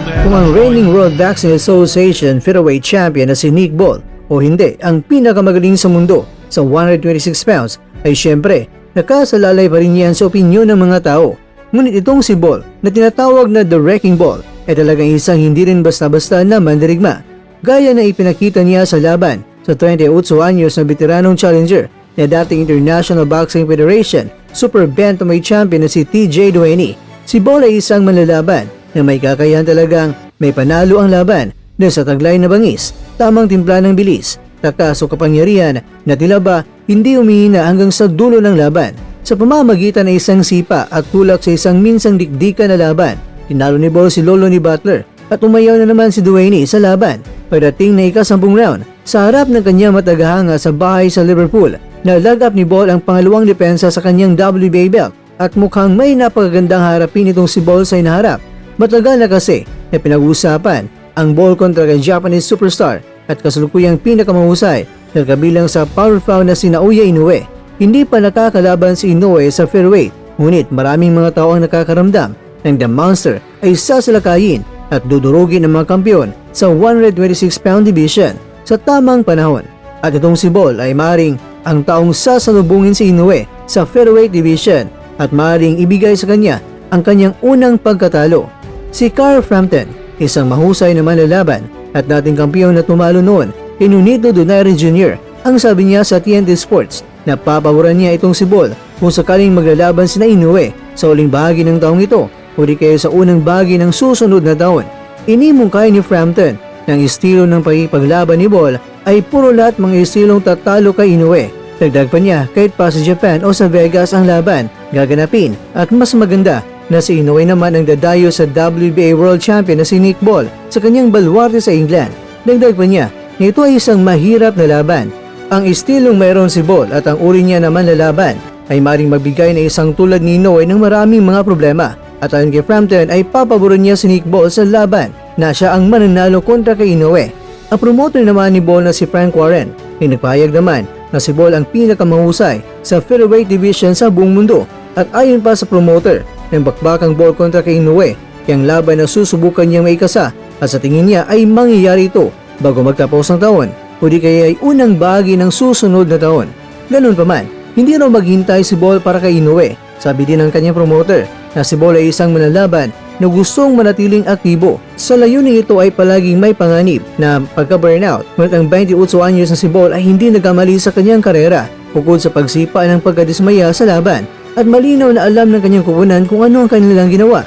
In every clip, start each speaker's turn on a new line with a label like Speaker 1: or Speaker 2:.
Speaker 1: Kung ang reigning World Boxing Association featherweight champion na si Nick Ball o hindi ang pinakamagaling sa mundo sa 126 pounds ay syempre nakasalalay pa rin yan sa opinyon ng mga tao. Ngunit itong si Ball na tinatawag na The Wrecking Ball ay talagang isang hindi rin basta-basta na mandirigma. Gaya na ipinakita niya sa laban sa 28 anyos na veteranong challenger na dating International Boxing Federation Super Bantamweight Champion na si TJ Duany. Si Ball ay isang manlalaban na may kakayahan talagang may panalo ang laban na sa taglay na bangis, tamang timpla ng bilis, takas o kapangyarihan na tila ba hindi umihina hanggang sa dulo ng laban. Sa pamamagitan ng isang sipa at tulak sa isang minsang dikdikan na laban, tinalo ni Ball si lolo ni Butler at umayaw na naman si Duany sa laban. Pagdating na ika-10 round, sa harap ng kanyang matagahanga sa bahay sa Liverpool, nalagap ni Ball ang pangalawang depensa sa kanyang WBA belt at mukhang may napakagandang harapin itong si Ball sa inaharap. Matagal na kasi na pinag-uusapan ang Ball kontra kay Japanese superstar at kasalukuyang pinakamahusay na kabilang sa powerful na si Naoya Inoue. Hindi pa nakakalaban si Inoue sa featherweight, ngunit maraming mga tao ang nakakaramdam ng The Monster ay sasalakayin at dudurugin ng mga kampiyon sa 126 pound division sa tamang panahon. At itong si Ball ay maaaring ang taong sasalubungin si Inoue sa featherweight division at maaaring ibigay sa kanya ang kanyang unang pagkatalo. Si Carl Frampton, isang mahusay na manlalaban at dating kampiyon na tumalo noon kay Nonito Donaire Jr. Ang sabi niya sa TNT Sports na papaboran niya itong si Ball kung sakaling maglalaban sina Inoue sa uling bahagi ng taong ito o di kaya sa unang bahagi ng susunod na taon. Inimungkay ni Frampton na ang estilo ng pagpaglaban ni Ball ay puro lahat mga estilong tatalo kay Inoue. Dagdag pa niya kahit pa sa Japan o sa Vegas ang laban gaganapin at mas maganda na si Inoue naman ang dadayo sa WBA World Champion na si Nick Ball sa kanyang baluarte sa England. Dagdag pa niya na ito ay isang mahirap na laban. Ang estilong mayroon si Ball at ang uri niya naman na laban ay maring magbigay na isang tulad ni Inoue ng maraming mga problema. At ayon kay Frampton ay papaboran niya si Nick Ball sa laban na siya ang mananalo kontra kay Inoue. Ang promoter naman ni Ball na si Frank Warren ay nagpahayag naman na si Ball ang pinakamahusay sa featherweight division sa buong mundo. At ayon pa sa promoter, ng bakbakang Ball kontra kay Inoue, kaya ang laban na susubukan niyang maikasa at sa tingin niya ay mangyayari ito bago magtapos ng taon o di kaya ay unang bahagi ng susunod na taon. Ganun pa man, hindi raw maghintay si Ball para kay Inoue. Sabi din ng kanyang promoter na si Ball ay isang manlalaban na gustong manatiling aktibo. Sa layunin ito ay palaging may panganib na pagka-burnout, ngunit ang 28 anyos na si Ball ay hindi nagkamali sa kanyang karera bukod sa pagsipa ng pagkadismaya sa laban at malinaw na alam ng kanyang kupunan kung ano ang kanilang ginawa.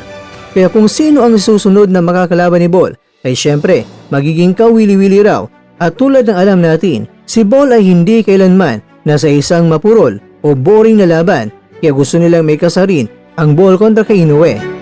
Speaker 1: Kaya kung sino ang susunod na makakalaban ni Ball ay syempre magiging kawili-wili raw at tulad ng alam natin, si Ball ay hindi kailanman nasa isang mapurol o boring na laban kaya gusto nilang may kasarin ang Ball kontra kay Inoue.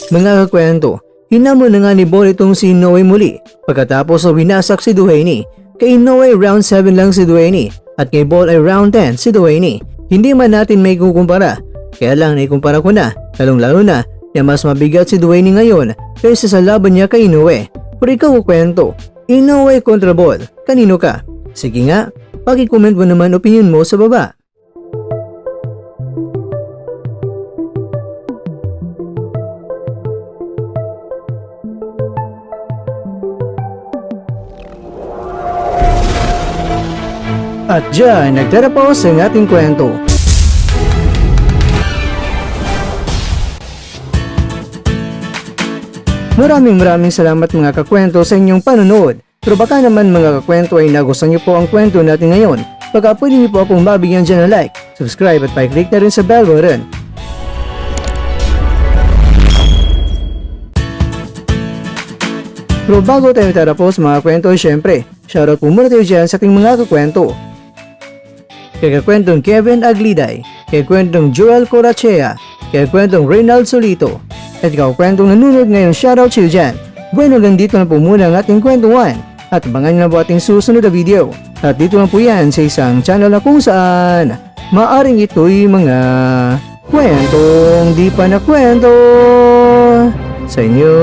Speaker 1: Mga kakwento, hinamon na nga ni Ball itong si Inoue muli pagkatapos na winasak si Duany. Kay Inoue round 7 lang si Duany at kay Ball ay round 10 si Duany. Hindi man natin may kukumpara, kaya lang naikumpara ko na, lalong-lalo na mas mabigat si Duany ngayon kaysa sa laban niya kay Inoue. Pero ikaw kukwento, Inoue kontra Ball, kanino ka? Sige nga, paki-comment mo naman opinion mo sa baba. At dyan, nagtatapos ang ating kwento. Maraming salamat mga kakwento sa inyong panonood. Pero baka naman mga kakwento ay nagustuhan niyo po ang kwento natin ngayon. Baka pwede niyo po akong mabigyan dyan ng like, subscribe at pa-click na rin sa bell button. Pero bago tayo tatapos mga kwento, syempre, shoutout po muna tayo dyan sa ating mga kakwento. Kay kakwentong Kevin Agliday, kay kwentong Joel Corachea, kay kwentong Reynald Solito, at kakwentong nanonood ngayon, shoutout siya dyan. Bueno, hanggang dito na po muna ang ating kwentuhan at abangan nyo na po ating susunod na video. At dito lang po yan sa isang channel na kung saan maaring ito'y mga kwentong di pa na kwento sa inyo.